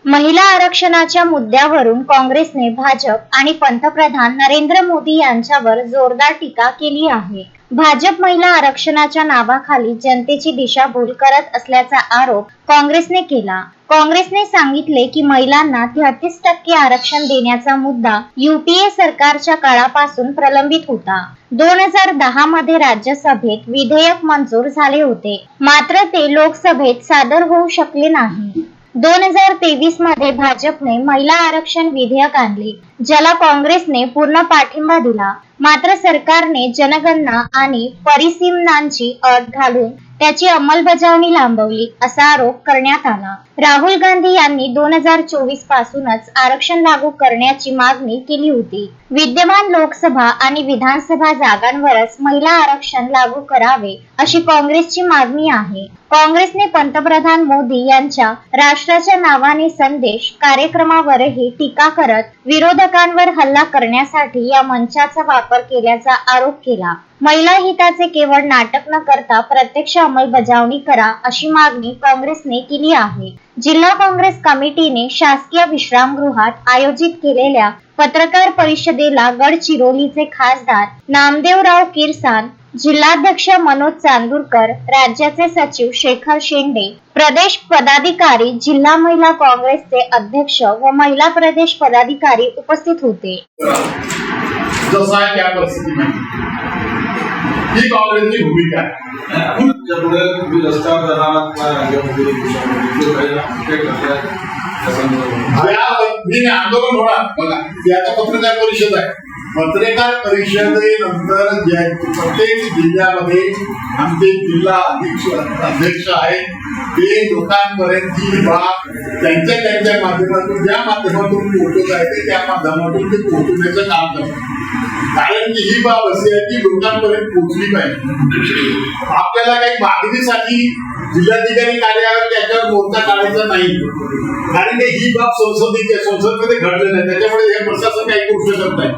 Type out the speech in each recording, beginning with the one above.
महिला आरक्षणाच्या मुद्द्यावरून काँग्रेसने भाजप आणि पंतप्रधान नरेंद्र मोदी यांच्यावर जोरदार टीका केली आहे। भाजप महिला आरक्षणाच्या नावाखाली जनतेची दिशाभूल करत असल्याचा आरोप काँग्रेसने केला। काँग्रेसने सांगितले की महिलांना 33% आरक्षण देण्याचा मुद्दा यूपीए सरकारच्या काळापासून प्रलंबित होता। 2010 मध्ये राज्यसभेत विधेयक मंजूर झाले होते, मात्र ते लोकसभेत सादर होऊ शकले नाही। 2023 मध्ये भाजपने महिला आरक्षण विधेयक आणले, ज्याला काँग्रेसने पूर्ण पाठिंबा दिला। मात्र सरकारने जनगणना आणि परिसीमनांची अट घालून त्याची अंमलबजावणी लांबवली असा आरोप करण्यात आला। राहुल गांधी यांनी 2024 पासूनच आरक्षण लागू करण्याची मागणी केली होती। विद्यमान लोकसभा आणि विधानसभा जागांवरच महिला आरक्षण लागू करावे अशी काँग्रेसची मागणी आहे। काँग्रेसने पंतप्रधान मोदी यांच्या राष्ट्राच्या नावाने संदेश कार्यक्रमावरही टीका करत विरोधकांवर हल्ला करण्यासाठी या मंचाचा वापर केल्याचा आरोप केला। महिला हिताचे केवळ नाटक न करता प्रत्यक्ष अंमलबजावणी करा अशी मागणी काँग्रेसने केली आहे। जिल्हा काँग्रेस कमिटीने शासकीय विश्रामगृहात आयोजित केलेल्या पत्रकार परिषदेला गडचिरोलीचे खासदार नामदेवराव किरसान, जिल्हाध्यक्ष मनोज चांदूरकर, राज्याचे सचिव शेखर शेंडे, प्रदेश पदाधिकारी, जिल्हा महिला काँग्रेसचे अध्यक्ष व महिला प्रदेश पदाधिकारी उपस्थित होते। जसा आहे त्या परिस्थितीमध्ये ही काँग्रेसची भूमिका आहे। आंदोलन होणार बघा, याचा पत्रकार परिषद आहे। पत्रकार परिषदेनंतर प्रत्येक जिल्ह्यामध्ये आमचे जिल्हा अध्यक्ष आहेत, ते लोकांपर्यंत ही बाब त्यांच्या माध्यमातून ज्या माध्यमातून पोहोचत आहे ते त्या माध्यमातून ते पोहोचवण्याचं काम करतात। कारण की ही बाब अशी आहे की लोकांपर्यंत पोहोचली पाहिजे। आपल्याला काही मागणीसाठी जिल्हाधिकारी कार्यालयात त्याच्यावर मोर्चा काढायचा नाही, कारण की ही बाब संसदेमध्ये घडलेली नाही, त्याच्यामुळे हे प्रशासन काही करू शकत नाही।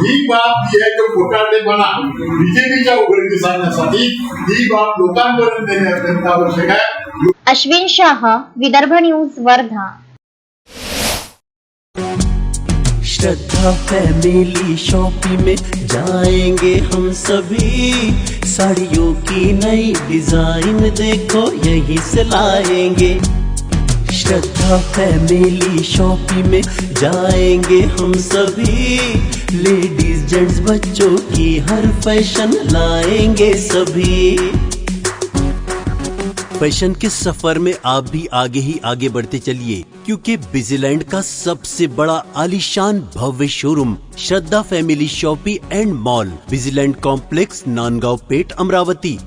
ही बाब जी आहे तो खोटारडेपणा बीजेपीच्या उघडकीस आणण्यासाठी ही बाब लोकांपर्यंत नेण्यात आवश्यक आहे। अश्विन शाह, विदर्भ न्यूज, वर्धा। श्रद्धा फैमिली शॉपिंग में जाएंगे हम सभी, साड़ियों की नई डिजाइन देखो यहीं से लाएंगे। श्रद्धा फैमिली शॉपिंग में जाएंगे हम सभी, लेडीज जेंट्स बच्चों की हर फैशन लाएंगे सभी। फैशन के सफर में आप भी आगे ही आगे बढ़ते चलिए, क्योंकि बिजीलैंड का सबसे बड़ा आलीशान भव्य showroom Shraddha family shopping and mall, Busyland complex, Nandgaon Peth, Amravati.